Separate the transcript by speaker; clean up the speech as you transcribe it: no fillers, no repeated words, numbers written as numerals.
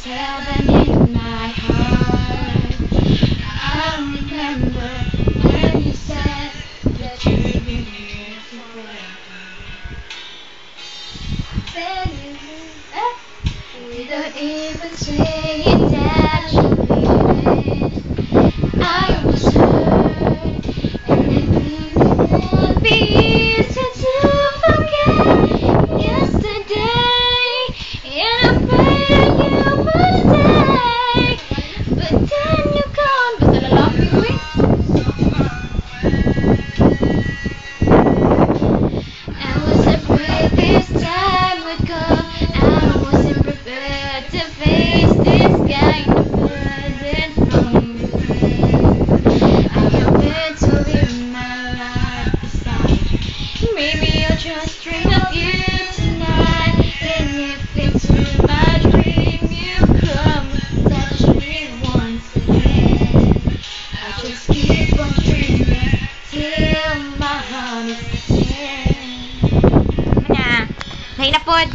Speaker 1: tell them in my heart. I remember when you said that you'd be here forever. Without even saying that you believe it, I was hurt, and it wouldn't be easy to forget yesterday. And I prayed that you would stay, but then you're gone. Was that a laughing wing? I was afraid this time would come. I wasn't prepared to face this kind of burden from within. I can't wait to live my life beside you. Maybe I'll just dream of you tonight. And if it's through my dream you come and touch me once again, I'll just keep on dreaming till my heart is content.
Speaker 2: Mahina pod.